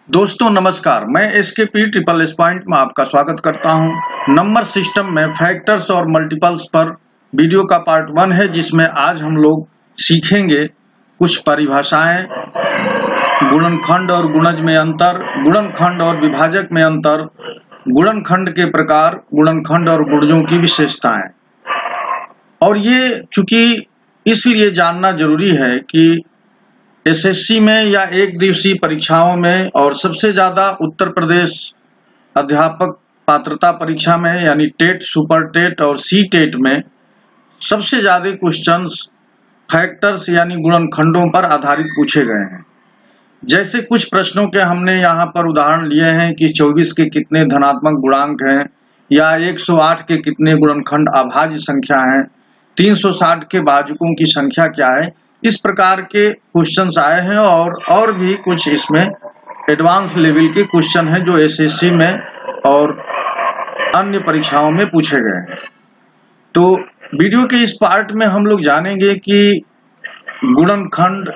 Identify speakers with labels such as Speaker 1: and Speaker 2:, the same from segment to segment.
Speaker 1: दोस्तों नमस्कार, मैं एसकेपी ट्रिपल एस पॉइंट में आपका स्वागत करता हूं। नंबर सिस्टम में फैक्टर्स और मल्टीपल्स पर वीडियो का पार्ट 1 है, जिसमें आज हम लोग सीखेंगे कुछ परिभाषाएं, गुणनखंड और गुणज में अंतर, गुणनखंड और विभाजक में अंतर, गुणनखंड के प्रकार, गुणनखंड और गुणजों की विशेषताएं। और ये चूंकि इसलिए जानना जरूरी है कि एसएससी में या एक दिवसीय परीक्षाओं में और सबसे ज्यादा उत्तर प्रदेश अध्यापक पात्रता परीक्षा में यानी टेट, सुपर टेट और सी टेट में सबसे ज्यादा क्वेश्चंस फैक्टर्स यानी गुणनखंडों पर आधारित पूछे गए हैं। जैसे कुछ प्रश्नों के हमने यहाँ पर उदाहरण लिए हैं कि 24 के कितने धनात्मक गुणांक हैं, या 108 के कितने गुणनखंड अभाज्य संख्या हैं, 360 के भाजकों की संख्या क्या है। इस प्रकार के क्वेश्चंस आए हैं और भी कुछ इसमें एडवांस लेवल के क्वेश्चन हैं जो एसएससी में और अन्य परीक्षाओं में पूछे गए हैं। तो वीडियो के इस पार्ट में हम लोग जानेंगे कि गुणनखंड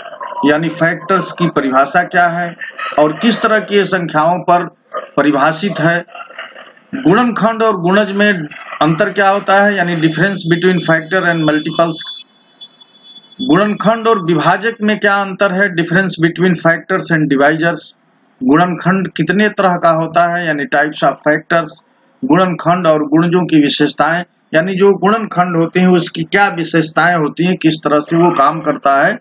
Speaker 1: यानी फैक्टर्स की परिभाषा क्या है और किस तरह की संख्याओं पर परिभाषित है। गुणनखंड और गुणज में अंतर क्या होता है, यानी difference between factor and multiples. गुणनखंड और विभाजक में क्या अंतर है, difference between factors and divisors. गुणनखंड कितने तरह का होता है, यानी टाइप्स ऑफ फैक्टर्स। गुणनखंड और गुणजों की विशेषताएं, यानी जो गुणनखंड होते हैं उसकी क्या विशेषताएं होती हैं, किस तरह से वो काम करता है।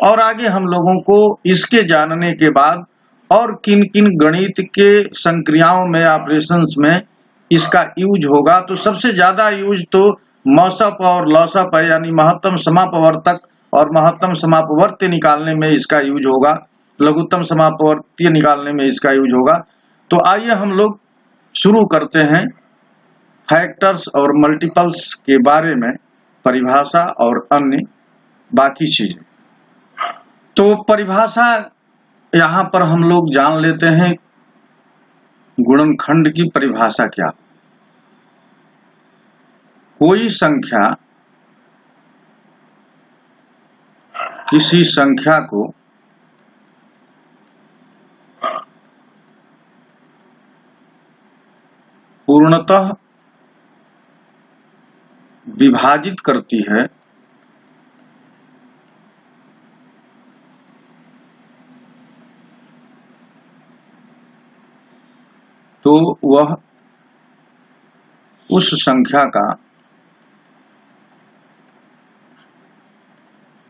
Speaker 1: और आगे हम लोगों को इसके जानने के बाद और किन किन गणित के संक्रियाओं में, ऑपरेशंस में इसका यूज होगा। तो सबसे ज्यादा यूज तो मौसप और लौसप है, यानी महत्तम समापवर्तक और महत्तम समापवर्त्य निकालने में इसका यूज होगा, लघुत्तम समापवर्त्य निकालने में इसका यूज होगा। तो आइए हम लोग शुरू करते हैं फैक्टर्स और मल्टीपल्स के बारे में परिभाषा और अन्य बाकी चीजें। तो परिभाषा यहाँ पर हम लोग जान लेते हैं गुणनखंड की परिभाषा क्या। कोई संख्या किसी संख्या को पूर्णतः विभाजित करती है तो वह उस संख्या का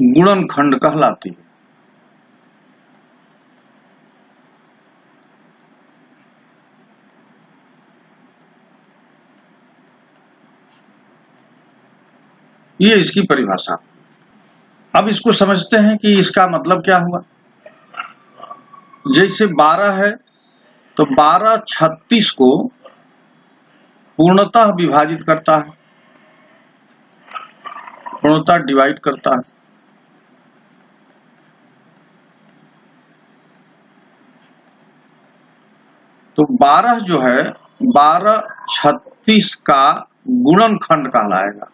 Speaker 1: गुणनखंड कहलाती है। ये इसकी परिभाषा। अब इसको समझते हैं कि इसका मतलब क्या हुआ। जैसे 12 है तो 12 36 को पूर्णतः विभाजित करता है, पूर्णतः डिवाइड करता है। तो 12 जो है 12 36 का गुणनखंड कहलाएगा।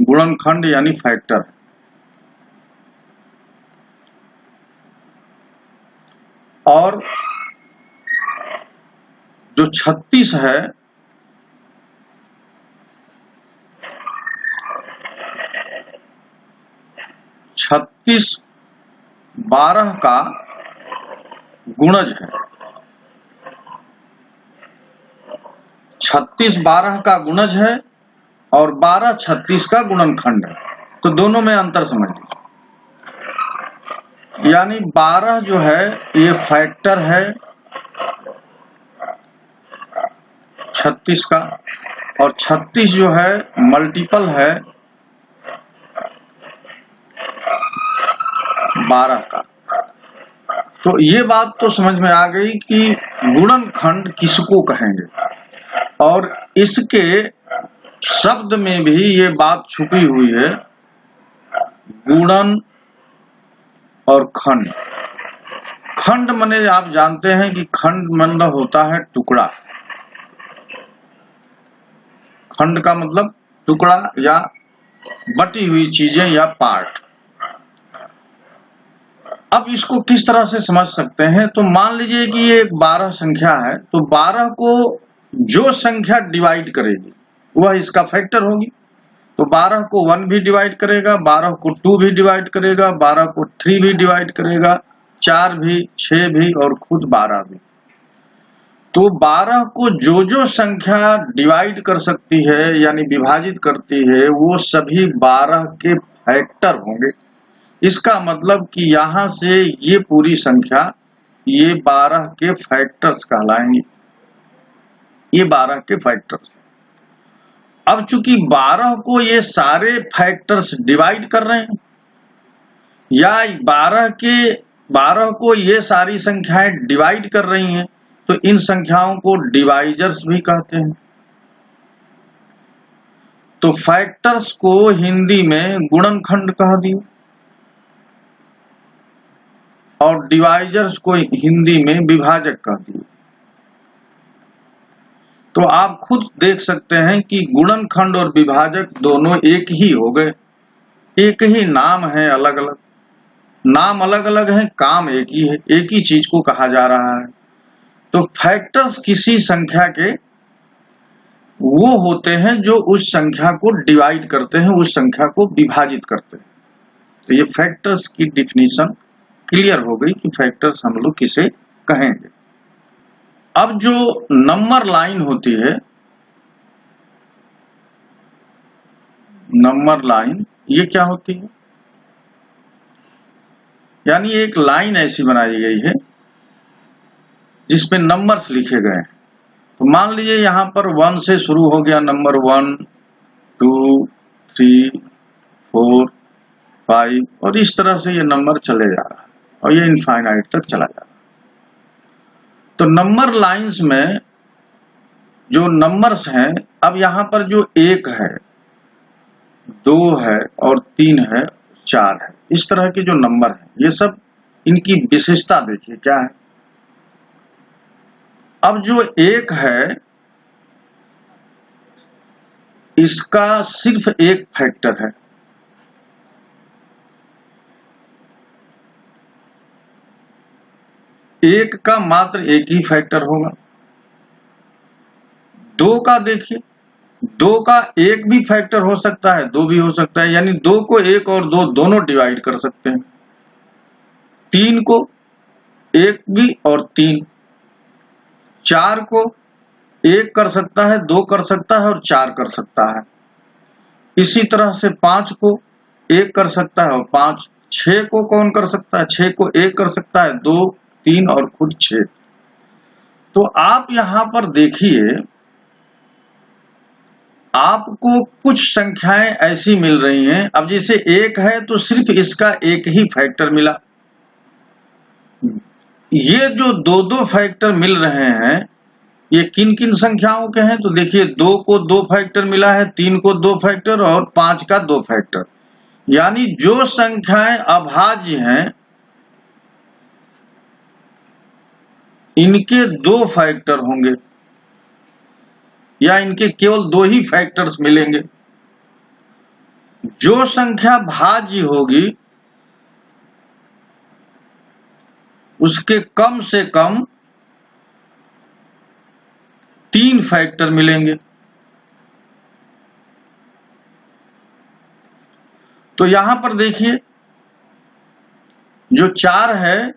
Speaker 1: गुणनखंड यानी फैक्टर। और जो 36 है छत्तीस 12 का गुणज है। 36 12 का गुणज है और 12 36 का गुणनखंड है। तो दोनों में अंतर समझ लीजिए। यानी 12 जो है ये फैक्टर है 36 का, और 36 जो है मल्टीपल है 12 का। तो ये बात तो समझ में आ गई कि गुणनखंड किसको कहेंगे, और इसके शब्द में भी ये बात छुपी हुई है, गुणन और खंड। खंड माने आप जानते हैं कि खंड मतलब होता है टुकड़ा। खंड का मतलब टुकड़ा या बटी हुई चीजें या पार्ट। अब इसको किस तरह से समझ सकते हैं, तो मान लीजिए कि ये एक 12 संख्या है, तो 12 को जो संख्या डिवाइड करेगी वह इसका फैक्टर होगी। तो 12 को 1 भी डिवाइड करेगा, 12 को 2 भी डिवाइड करेगा, 12 को 3 भी डिवाइड करेगा, 4 भी, 6 भी और खुद 12 भी। तो 12 को जो जो संख्या डिवाइड कर सकती है यानी विभाजित करती है वो सभी 12 के फैक्टर होंगे। इसका मतलब कि यहां से ये पूरी संख्या ये 12 के फैक्टर्स कहलाएंगे, ये 12 के फैक्टर्स। अब चूंकि 12 को ये सारे फैक्टर्स डिवाइड कर रहे हैं या 12 को ये सारी संख्याएं डिवाइड कर रही हैं, तो इन संख्याओं को डिवाइजर्स भी कहते हैं। तो फैक्टर्स को हिंदी में गुणनखंड कह दिए और डिवाइजर्स को हिंदी में विभाजक कह दिए। तो आप खुद देख सकते हैं कि गुणनखंड और विभाजक दोनों एक ही हो गए, एक ही नाम है, अलग अलग नाम अलग अलग है, काम एक ही है, एक ही चीज को कहा जा रहा है। तो फैक्टर्स किसी संख्या के वो होते हैं जो उस संख्या को डिवाइड करते हैं, उस संख्या को विभाजित करते हैं। तो ये फैक्टर्स की डिफिनीशन क्लियर हो गई कि फैक्टर्स हम लोग किसे कहेंगे। अब जो नंबर लाइन होती है, नंबर लाइन ये क्या होती है, यानी एक लाइन ऐसी बनाई गई है जिसमें नंबर्स लिखे गए हैं। तो मान लीजिए यहां पर 1 से शुरू हो गया नंबर 1, 2, 3, 4, 5 और इस तरह से ये नंबर चले जा रहा है और ये इनफाइनाइट तक चला जा रहा है। तो नंबर लाइंस में जो नंबर्स हैं, अब यहां पर जो 1 है, 2 है और 3 है, 4 है, इस तरह के जो नंबर हैं, ये सब इनकी विशेषता देखिए क्या है। अब जो 1 है इसका सिर्फ एक फैक्टर है, एक का मात्र एक ही फैक्टर होगा। 2 का देखिए, 2 का एक भी फैक्टर हो सकता है, 2 भी हो सकता है, यानी 2 को 1 और 2 दोनों डिवाइड कर सकते हैं। 3 को 1 भी और 3, 4 को 1 कर सकता है, 2 कर सकता है और 4 कर सकता है। इसी तरह से 5 को 1 कर सकता है और 5, 6 को कौन कर सकता है, 6 को 1 कर सकता है, 2, 3 और खुद 6। तो आप यहां पर देखिए, आपको कुछ संख्याएं ऐसी मिल रही हैं। अब जैसे 1 है तो सिर्फ इसका एक ही फैक्टर मिला। ये जो दो दो फैक्टर मिल रहे हैं ये किन किन संख्याओं के हैं, तो देखिए 2 को 2 फैक्टर मिला है, 3 को 2 फैक्टर और 5 का 2 फैक्टर। यानी जो संख्याएं अभाज्य हैं इनके 2 फैक्टर होंगे या इनके केवल 2 ही फैक्टर्स मिलेंगे। जो संख्या भाज्य होगी उसके कम से कम 3 फैक्टर मिलेंगे। तो यहां पर देखिए जो 4 है,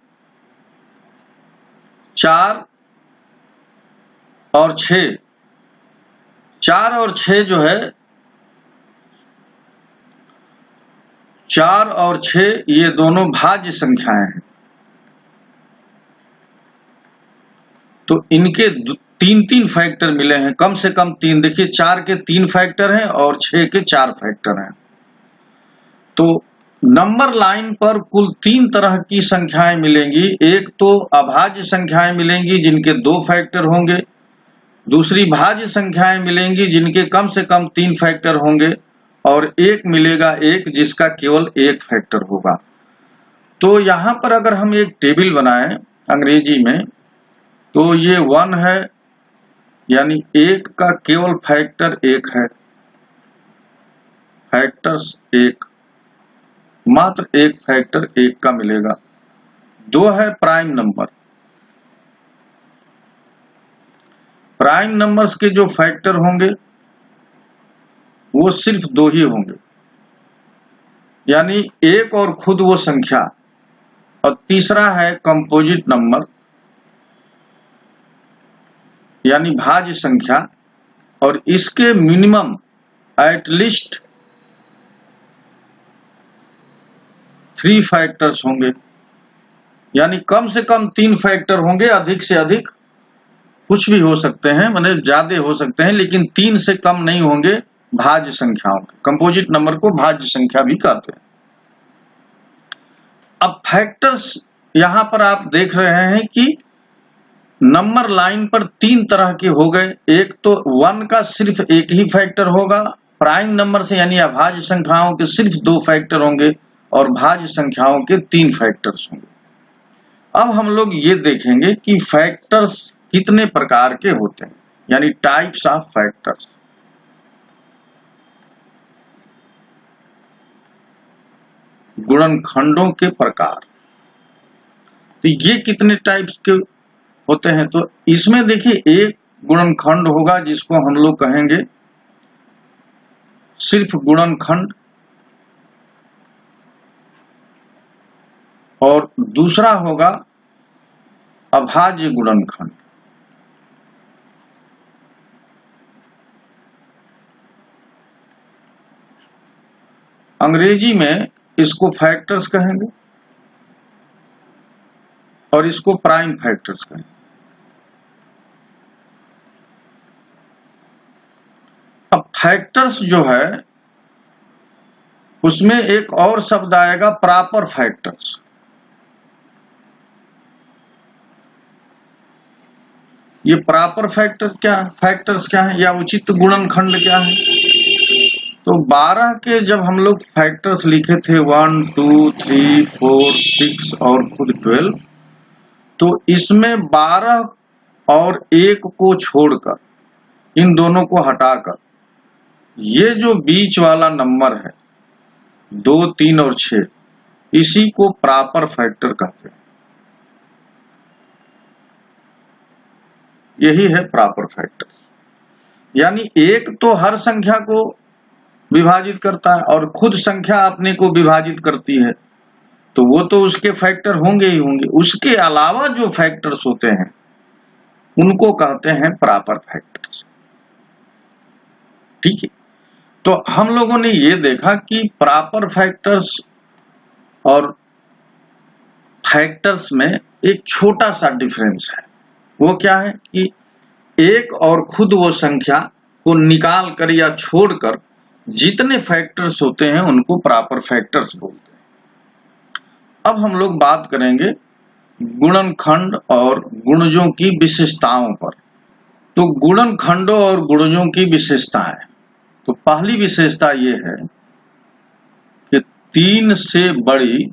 Speaker 1: 4 और 6, 4 और 6 जो है, 4 और 6 ये दोनों भाज्य संख्याएं हैं। तो इनके 3-3 फैक्टर मिले हैं, कम से कम 3। देखिए 4 के 3 फैक्टर हैं और 6 के 4 फैक्टर हैं। तो नंबर लाइन पर कुल 3 तरह की संख्याएं मिलेंगी। एक तो अभाज्य संख्याएं मिलेंगी जिनके 2 फैक्टर होंगे, दूसरी भाज्य संख्याएं मिलेंगी जिनके कम से कम 3 फैक्टर होंगे और एक मिलेगा एक जिसका केवल 1 फैक्टर होगा। तो यहां पर अगर हम एक टेबल बनाएं अंग्रेजी में, तो ये 1 है, यानी 1 का केवल फैक्टर 1 है, फैक्टर्स 1, मात्र एक फैक्टर 1 का मिलेगा। दो है प्राइम नंबर। प्राइम नंबर्स के जो फैक्टर होंगे वो सिर्फ दो ही होंगे, यानी एक और खुद वो संख्या, और तीसरा है कंपोजिट नंबर यानी भाज्य संख्या, और इसके मिनिमम एटलीस्ट 3 फैक्टर्स होंगे, यानी कम से कम 3 फैक्टर होंगे, अधिक से अधिक कुछ भी हो सकते हैं, मतलब ज्यादा हो सकते हैं, लेकिन 3 से कम नहीं होंगे भाज्य संख्याओं के। कंपोजिट नंबर को भाज्य संख्या भी कहते हैं। अब फैक्टर्स यहां पर आप देख रहे हैं कि नंबर लाइन पर 3 तरह के हो गए। एक तो 1 का सिर्फ एक ही फैक्टर होगा, प्राइम नंबर से यानी अभाज्य संख्याओं के सिर्फ 2 फैक्टर होंगे, और भाज्य संख्याओं के 3 फैक्टर्स होंगे। अब हम लोग ये देखेंगे कि फैक्टर्स कितने प्रकार के होते हैं, यानी टाइप्स ऑफ फैक्टर्स। गुणनखंडों के प्रकार, तो ये कितने टाइप्स के होते हैं? तो इसमें देखिए एक गुणनखंड होगा जिसको हम लोग कहेंगे सिर्फ गुणनखंड, और दूसरा होगा अभाज्य गुणनखंड। अंग्रेजी में इसको फैक्टर्स कहेंगे और इसको प्राइम फैक्टर्स कहेंगे। अब फैक्टर्स जो है उसमें एक और शब्द आएगा प्रॉपर फैक्टर्स। ये प्रॉपर फैक्टर्स क्या है, या उचित गुणनखंड क्या है? तो 12 के जब हम लोग फैक्टर्स लिखे थे 1, 2, 3, 4, 6 और खुद 12, तो इसमें 12 और 1 को छोड़कर, इन दोनों को हटाकर, ये जो बीच वाला नंबर है 2, 3 और 6, इसी को प्रॉपर फैक्टर कहते हैं। यही है प्रॉपर फैक्टर, यानी एक तो हर संख्या को विभाजित करता है और खुद संख्या अपने को विभाजित करती है, तो वो तो उसके फैक्टर होंगे ही होंगे। उसके अलावा जो फैक्टर्स होते हैं उनको कहते हैं प्रॉपर फैक्टर्स। ठीक है, तो हम लोगों ने ये देखा कि प्रॉपर फैक्टर्स और फैक्टर्स में एक छोटा सा डिफरेंस है। वो क्या है कि एक और खुद वो संख्या को निकाल कर या छोड़कर जितने फैक्टर्स होते हैं उनको प्रॉपर फैक्टर्स बोलते हैं। अब हम लोग बात करेंगे गुणनखंड और गुणजों की विशेषताओं पर। तो गुणनखंडों और गुणजों की विशेषताएं, तो पहली विशेषता ये है कि 3 से बड़ी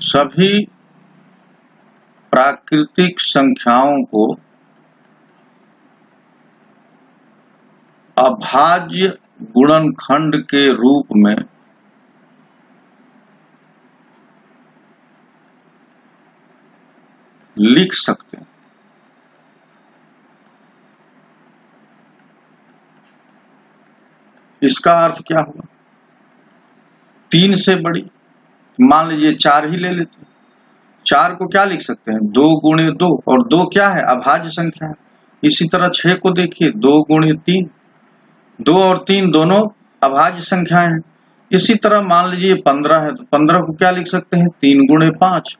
Speaker 1: सभी प्राकृतिक संख्याओं को अभाज्य गुणनखंड के रूप में लिख सकते हैं। इसका अर्थ क्या हुआ? 3 से बड़ी, मान लीजिए 4 ही ले लेते हैं। 4 को क्या लिख सकते हैं? 2 गुणे 2, और 2 क्या है? अभाज्य संख्या है। इसी तरह 6 को देखिए, 2 गुणे 3, 2 और 3 दोनों अभाज्य संख्याएं हैं। इसी तरह मान लीजिए 15 है, तो 15 को क्या लिख सकते हैं? 3 गुणे 5।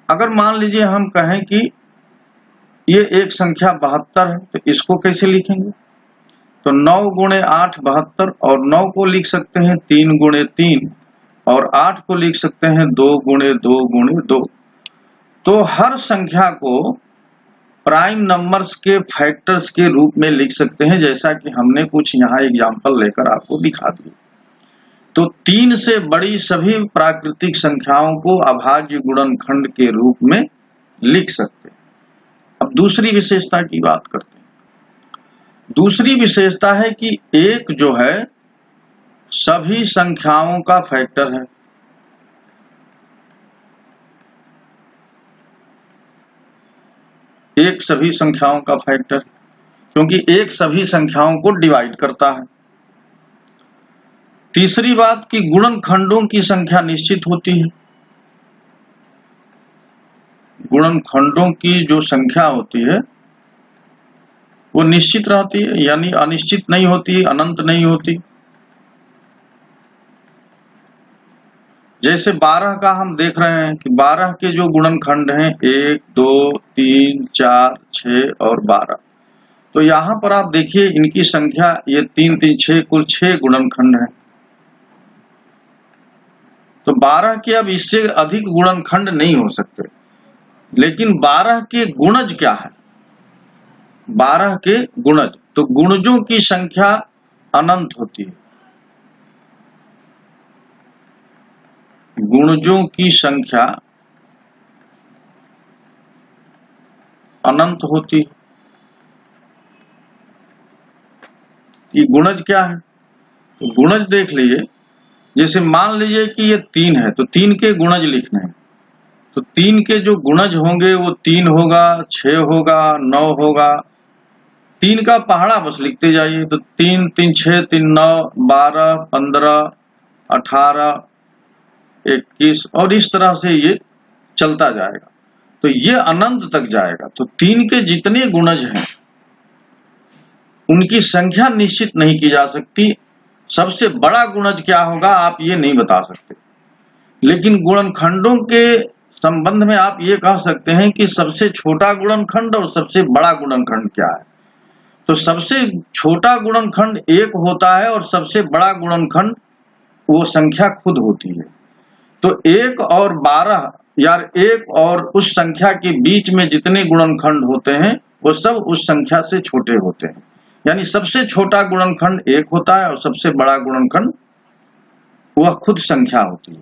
Speaker 1: अगर मान लीजिए हम कहें कि ये एक संख्या 72 है, तो इसको कैसे लिखेंगे? तो 9 गुणे 8 72, और 9 को लिख सकते हैं 3 गुणे 3, और 8 को लिख सकते हैं 2 गुणे 2 गुणे 2। तो हर संख्या को प्राइम नंबर्स के फैक्टर्स के रूप में लिख सकते हैं, जैसा कि हमने कुछ यहाँ एग्जाम्पल लेकर आपको दिखा दिया। तो 3 से बड़ी सभी प्राकृतिक संख्याओं को अभाज्य गुणनखंड के रूप में लिख सकते हैं। अब दूसरी विशेषता की बात करते हैं। दूसरी विशेषता है कि एक जो है सभी संख्याओं का फैक्टर है। एक सभी संख्याओं का फैक्टर, क्योंकि एक सभी संख्याओं को डिवाइड करता है। तीसरी बात कि गुणनखंडों की संख्या निश्चित होती है। गुणनखंडों की जो संख्या होती है वो निश्चित रहती है, यानी अनिश्चित नहीं होती, अनंत नहीं होती। जैसे 12 का हम देख रहे हैं कि 12 के जो गुणनखंड हैं 1, 2, 3, 4, 6 और 12, तो यहां पर आप देखिए इनकी संख्या ये 3, 3, 6 कुल 6 गुणनखंड हैं। तो 12 के अब इससे अधिक गुणनखंड नहीं हो सकते, लेकिन 12 के गुणज क्या है? 12 के गुणज, तो गुणजों की संख्या अनंत होती है। गुणजों की संख्या अनंत होती है। ये गुणज क्या है? तो गुणज देख लीजिए, जैसे मान लीजिए कि ये 3 है तो 3 के गुणज लिखने हैं, तो 3 के जो गुणज होंगे वो 3 होगा, 6 होगा, 9 होगा। 3 का पहाड़ा बस लिखते जाइए, तो 3, 3, 6, 3, 9, 12, 15, 18, 21 और इस तरह से ये चलता जाएगा, तो ये अनंत तक जाएगा। तो 3 के जितने गुणज हैं उनकी संख्या निश्चित नहीं की जा सकती। सबसे बड़ा गुणज क्या होगा आप ये नहीं बता सकते, लेकिन गुणनखंडों के संबंध में आप ये कह सकते हैं कि सबसे छोटा गुणनखंड और सबसे बड़ा गुणनखंड क्या है। तो सबसे छोटा गुणनखंड 1 होता है और सबसे बड़ा गुणनखंड वो संख्या खुद होती है। तो 1 और 12 या 1 और उस संख्या के बीच में जितने गुणनखंड होते हैं वो सब उस संख्या से छोटे होते हैं, यानी सबसे छोटा गुणनखंड 1 होता है और सबसे बड़ा गुणनखंड वह खुद संख्या होती है।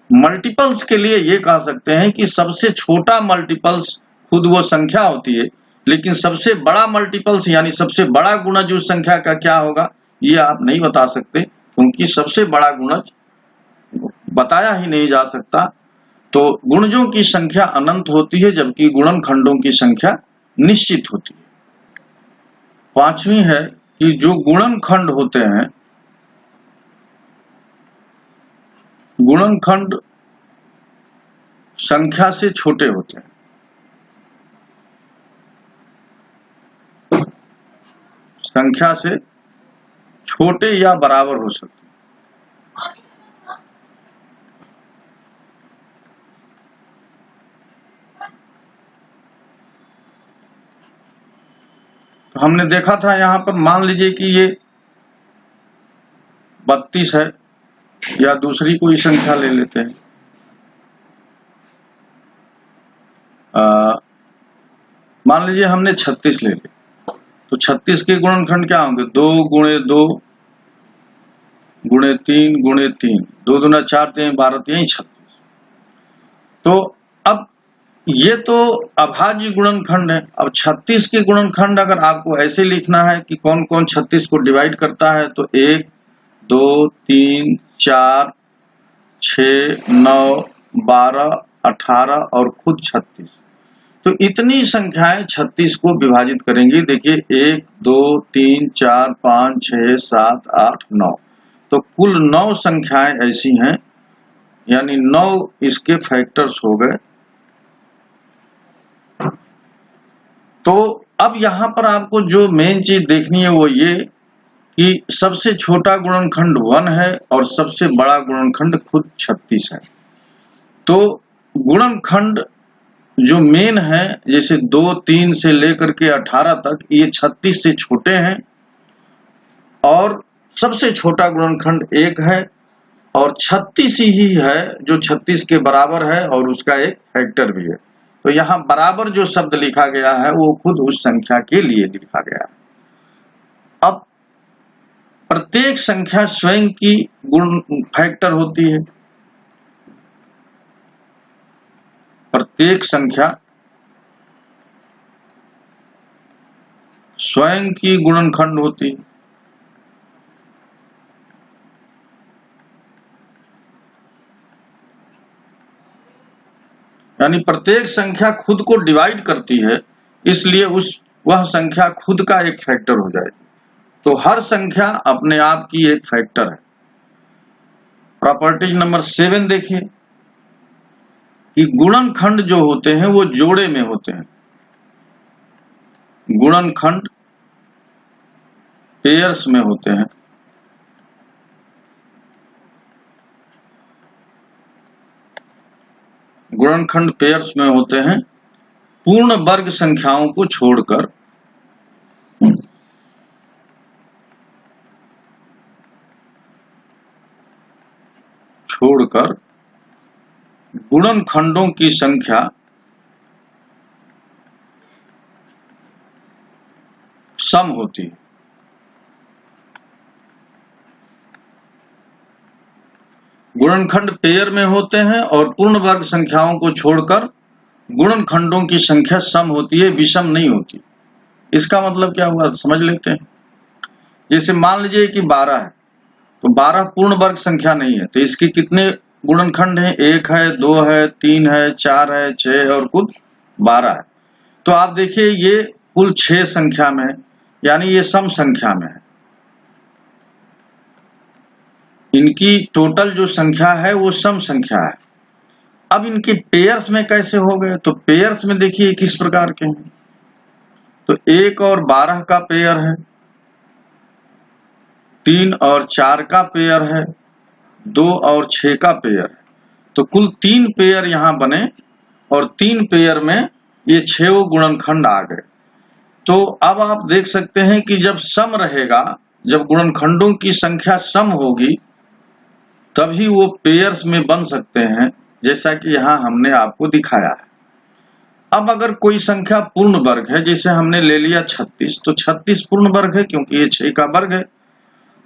Speaker 1: मल्टीपल्स के लिए ये कह सकते हैं कि सबसे छोटा मल्टीपल्स खुद वो संख्या होती है, लेकिन सबसे बड़ा मल्टीपल्स यानी सबसे बड़ा गुणज उस संख्या का क्या होगा ये आप नहीं बता सकते, क्योंकि सबसे बड़ा गुणज बताया ही नहीं जा सकता। तो गुणजों की संख्या अनंत होती है जबकि गुणनखंडों की संख्या निश्चित होती है। पांचवी है कि जो गुणनखंड होते हैं, गुणनखंड संख्या से छोटे होते हैं। संख्या से छोटे या बराबर हो सकते हैं। तो हमने देखा था यहां पर, मान लीजिए कि ये 32 है, या दूसरी कोई संख्या ले लेते हैं, मान लीजिए हमने 36 ले लिया, तो 36 के गुणनखंड क्या होंगे? 2 गुणे 2 गुणे 3 गुणे 3, 2 दूना 4, 3 12, 3 36। तो अब ये तो अभाज्य गुणनखंड है। अब 36 के गुणनखंड अगर आपको ऐसे लिखना है कि कौन कौन 36 को डिवाइड करता है, तो 1, 2, 3, 4, 6, 9, 12, 18 और खुद 36। तो इतनी संख्याएं 36 को विभाजित करेंगी। देखिए 1, 2, 3, 4, 5, 6, 7, 8, 9, तो कुल 9 संख्याएं ऐसी हैं, यानी 9 इसके फैक्टर्स हो गए। तो अब यहां पर आपको जो मेन चीज देखनी है वो ये कि सबसे छोटा गुणनखंड 1 है और सबसे बड़ा गुणनखंड खुद 36 है। तो गुणनखंड जो मेन है, जैसे 2, 3 से लेकर के 18 तक, ये 36 से छोटे हैं और सबसे छोटा गुणनखंड 1 है और 36 ही है जो 36 के बराबर है और उसका एक फैक्टर भी है। तो यहाँ बराबर जो शब्द लिखा गया है वो खुद उस संख्या के लिए लिखा गया है। अब प्रत्येक संख्या स्वयं की गुण फैक्टर होती है। प्रत्येक संख्या स्वयं की गुणनखंड होती है। यानी प्रत्येक संख्या खुद को डिवाइड करती है, इसलिए वह संख्या खुद का एक फैक्टर हो जाएगी। तो हर संख्या अपने आप की एक फैक्टर है। प्रॉपर्टी नंबर 7 देखिए कि गुणनखंड जो होते हैं वो जोड़े में होते हैं। गुणनखंड पेयर्स में होते हैं। गुणनखंड पेयर्स में होते हैं पूर्ण वर्ग संख्याओं को छोड़कर। गुणनखंडों की संख्या सम होती है। गुणनखंड पेयर में होते हैं और पूर्ण वर्ग संख्याओं को छोड़कर गुणनखंडों की संख्या सम होती है, विषम नहीं होती। इसका मतलब क्या हुआ समझ लेते हैं। जैसे मान लीजिए कि 12 है, तो 12 पूर्ण वर्ग संख्या नहीं है, तो इसके कितने गुणनखंड हैं? 1 है, 2 है, 3 है, 4 है, 6 और कुल 12 है। तो आप देखिए ये कुल 6 संख्या में है, यानी ये सम संख्या में है। इनकी टोटल जो संख्या है वो सम संख्या है। अब इनके पेयर्स में कैसे हो गए? तो पेयर्स में देखिए किस प्रकार के हैं। तो 1 और 12 का पेयर है, 3 और 4 का पेयर है, 2 और 6 का पेयर है। तो कुल 3 पेयर यहां बने और 3 पेयर में ये 6 गुणनखंड आ गए। तो अब आप देख सकते हैं कि जब सम रहेगा, जब गुणनखंडों की संख्या सम होगी, तभी वो पेयर्स में बन सकते हैं, जैसा कि यहां हमने आपको दिखाया है। अब अगर कोई संख्या पूर्ण वर्ग है, जैसे हमने ले लिया 36, तो 36 पूर्ण वर्ग है क्योंकि ये 6 का वर्ग है।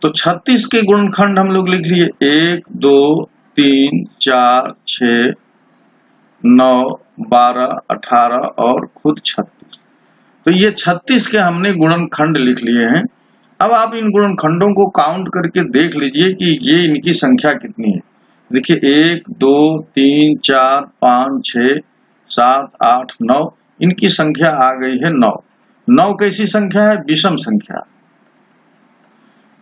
Speaker 1: तो 36 के गुणनखंड हम लोग लिख लिए 1, 2, 3, 4, 6, 9, 12, 18 और खुद 36। तो ये 36 के हमने गुणनखंड लिख लिए हैं। अब आप इन गुणनखंडों को काउंट करके देख लीजिए कि ये इनकी संख्या कितनी है। देखिए 1, 2, 3, 4, 5, 6, 7, 8, 9, इनकी संख्या आ गई है 9। 9 कैसी संख्या है? विषम संख्या।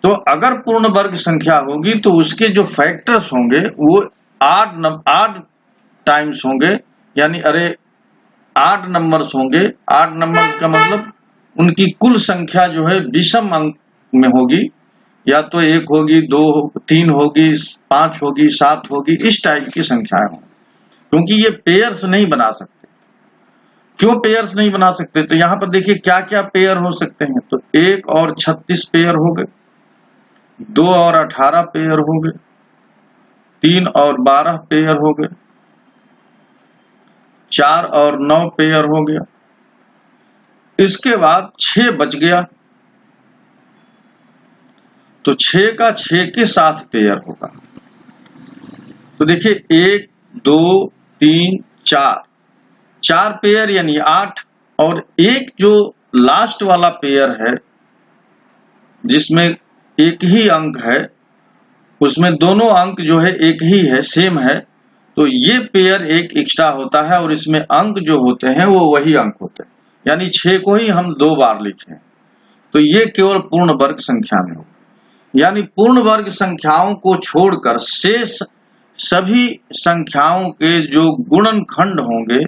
Speaker 1: तो अगर पूर्ण वर्ग संख्या होगी तो उसके जो फैक्टर्स होंगे वो 8 टाइम्स होंगे, यानी 8 नंबर्स होंगे। 8 नंबर्स का मतलब उनकी कुल संख्या जो है विषम अंक में होगी, या तो 1 होगी, 2, 3 होगी, 5 होगी, 7 होगी, इस टाइप की संख्याएं होंगी। क्योंकि ये पेयर्स नहीं बना सकते। क्यों पेयर्स नहीं बना सकते? तो यहां पर देखिए क्या क्या पेयर हो सकते हैं। तो 1 और 36 पेयर हो गए, 2 और 18 पेयर हो गए, 3 और 12 पेयर हो गए, 4 और 9 पेयर हो गया। इसके बाद 6 बच गया, तो 6 का 6 के साथ पेयर होगा। तो देखिए 1, 2, 3, 4 पेयर यानी 8, और एक जो लास्ट वाला पेयर है जिसमें एक ही अंक है, उसमें दोनों अंक जो है एक ही है, सेम है, तो ये पेयर एक एक्स्ट्रा होता है और इसमें अंक जो होते हैं वो वही अंक होते हैं। यानी 6 को ही हम 2 बार लिखे, तो ये केवल पूर्ण वर्ग संख्या में होगा। यानी पूर्ण वर्ग संख्याओं को छोड़कर शेष सभी संख्याओं के जो गुणनखंड होंगे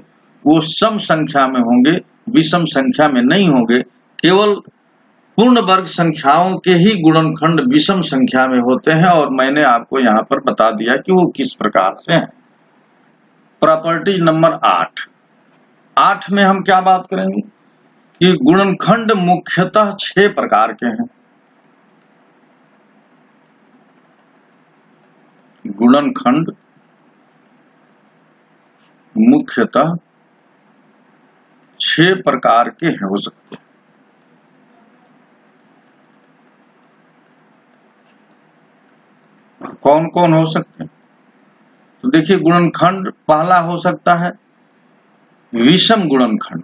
Speaker 1: वो सम संख्या में होंगे, विषम संख्या में नहीं होंगे। केवल पूर्ण वर्ग संख्याओं के ही गुणनखंड विषम संख्या में होते हैं, और मैंने आपको यहाँ पर बता दिया कि वो किस प्रकार से हैं। प्रॉपर्टी नंबर 8 में हम क्या बात करेंगे कि गुणनखंड मुख्यतः 6 प्रकार के हैं। गुणनखंड मुख्यतः 6 प्रकार के हो सकते हैं। कौन कौन हो सकते हैं? तो देखिए गुणनखंड पहला हो सकता है विषम गुणनखंड।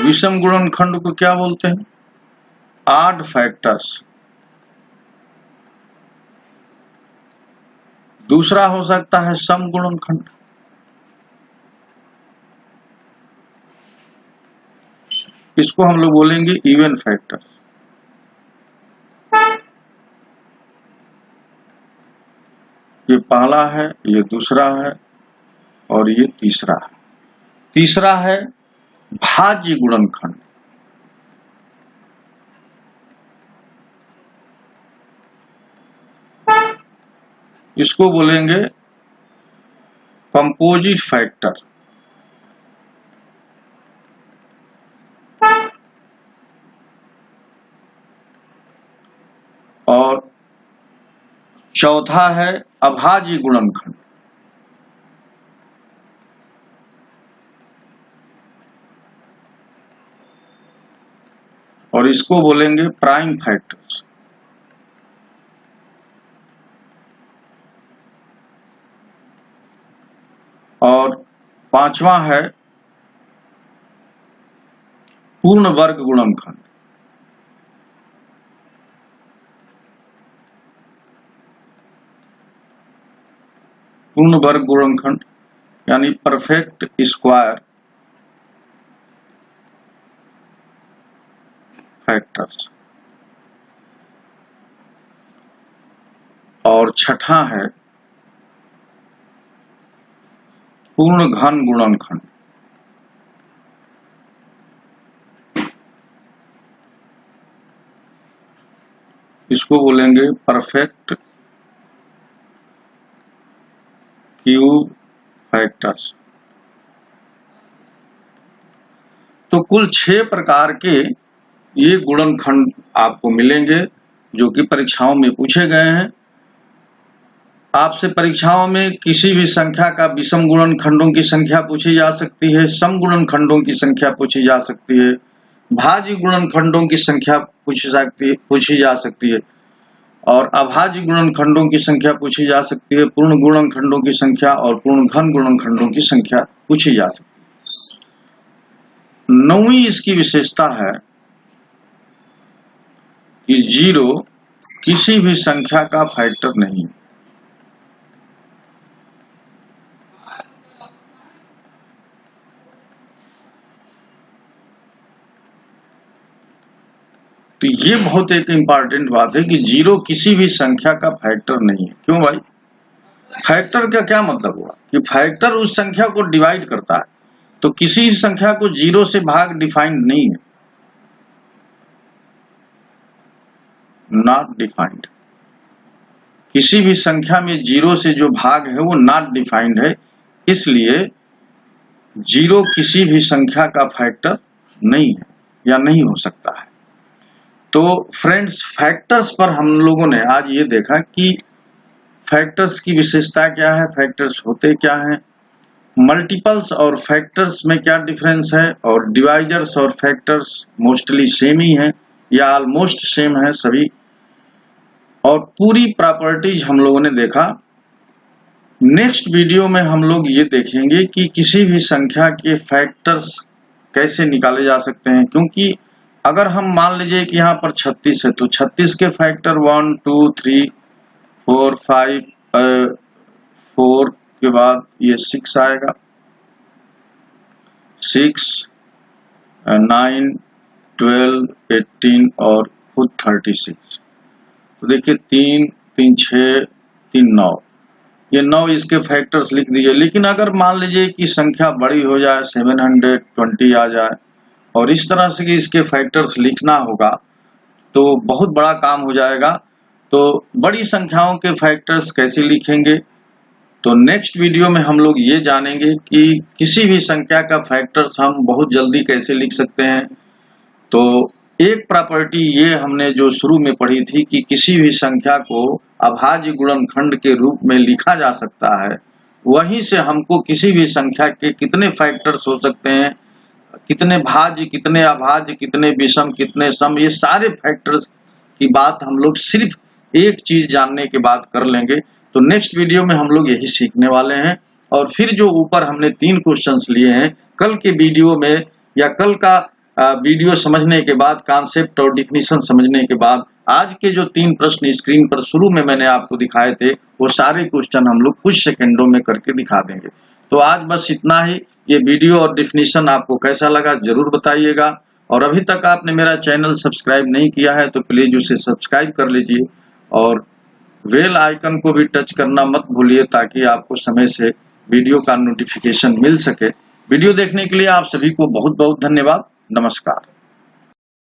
Speaker 1: विषम गुणनखंड को क्या बोलते हैं? Odd factors. दूसरा हो सकता है सम गुणनखंड, इसको हम लोग बोलेंगे इवन फैक्टर। ये पहला है, ये दूसरा है और ये तीसरा है। तीसरा है भाज्य गुणनखंड, इसको बोलेंगे कंपोजिट फैक्टर। और चौथा है अभाज्य गुणनखंड, और इसको बोलेंगे प्राइम फैक्टर्स। और पांचवा है पूर्ण वर्ग गुणनखंड, पूर्ण वर्ग गुणनखंड यानी परफेक्ट स्क्वायर फैक्टर्स। और छठा है पूर्ण घन गुणनखंड, इसको बोलेंगे परफेक्ट क्यूब फैक्टर्स। तो कुल 6 प्रकार के ये गुणनखंड आपको मिलेंगे जो कि परीक्षाओं में पूछे गए हैं। आपसे परीक्षाओं में किसी भी संख्या का विषम गुणनखंडों की संख्या पूछी जा सकती है, सम गुणनखंडों की संख्या पूछी जा सकती है, भाज्य गुणनखंडों की संख्या पूछी जा सकती है और अभाज्य गुणनखंडों की संख्या पूछी जा सकती है, पूर्ण गुणनखंडों की संख्या और पूर्ण घन गुणनखंडों की संख्या पूछी जा सकती है। 9वीं इसकी विशेषता है कि 0 किसी भी संख्या का फैक्टर नहीं। तो ये बहुत एक इंपॉर्टेंट बात है कि 0 किसी भी संख्या का फैक्टर नहीं है। क्यों भाई? फैक्टर का क्या मतलब हुआ कि फैक्टर उस संख्या को डिवाइड करता है, तो किसी संख्या को 0 से भाग डिफाइंड नहीं है, नॉट डिफाइंड। किसी भी संख्या में 0 से जो भाग है वो नॉट डिफाइंड है, इसलिए 0 किसी भी संख्या का फैक्टर नहीं है या नहीं हो सकता है। तो फ्रेंड्स, फैक्टर्स पर हम लोगों ने आज ये देखा कि फैक्टर्स की विशेषता क्या है, फैक्टर्स होते क्या हैं, मल्टीपल्स और फैक्टर्स में क्या डिफरेंस है, और डिवाइजर्स और फैक्टर्स मोस्टली सेम ही हैं या ऑलमोस्ट सेम है सभी, और पूरी प्रॉपर्टीज हम लोगों ने देखा। नेक्स्ट वीडियो में हम लोग ये देखेंगे कि किसी भी संख्या के फैक्टर्स कैसे निकाले जा सकते हैं, क्योंकि अगर हम मान लीजिए कि यहाँ पर 36 है तो 36 के फैक्टर 1 2 3 4 5 4 के बाद ये 6 आएगा, 6 9 12 18 और खुद 36। तो देखिए 3 3 6 3 9, ये 9 इसके फैक्टर्स लिख दीजिए। लेकिन अगर मान लीजिए कि संख्या बड़ी हो जाए, 720 आ जाए और इस तरह से कि इसके फैक्टर्स लिखना होगा तो बहुत बड़ा काम हो जाएगा। तो बड़ी संख्याओं के फैक्टर्स कैसे लिखेंगे, तो नेक्स्ट वीडियो में हम लोग ये जानेंगे कि किसी भी संख्या का फैक्टर्स हम बहुत जल्दी कैसे लिख सकते हैं। तो एक प्रॉपर्टी ये हमने जो शुरू में पढ़ी थी कि किसी भी संख्या को अभाज्य गुणनखंड के रूप में लिखा जा सकता है, वहीं से हमको किसी भी संख्या के कितने फैक्टर्स हो सकते हैं, कितने भाज्य, कितने अभाज्य, कितने विषम, कितने सम, ये सारे फैक्टर्स की बात हम लोग सिर्फ एक चीज जानने के बाद कर लेंगे। तो नेक्स्ट वीडियो में हम लोग यही सीखने वाले हैं। और फिर जो ऊपर हमने 3 क्वेश्चंस लिए हैं, कल के वीडियो में या कल का वीडियो समझने के बाद, कॉन्सेप्ट और डिफिनीशन समझने के बाद आज के जो 3 प्रश्न स्क्रीन पर शुरू में मैंने आपको दिखाए थे, वो सारे क्वेश्चन हम लोग कुछ सेकंडों में करके दिखा देंगे। तो आज बस इतना ही। ये वीडियो और डेफिनेशन आपको कैसा लगा जरूर बताइएगा, और अभी तक आपने मेरा चैनल सब्सक्राइब नहीं किया है तो प्लीज उसे सब्सक्राइब कर लीजिए, और बेल आइकन को भी टच करना मत भूलिए ताकि आपको समय से वीडियो का नोटिफिकेशन मिल सके। वीडियो देखने के लिए आप सभी को बहुत बहुत धन्यवाद। नमस्कार।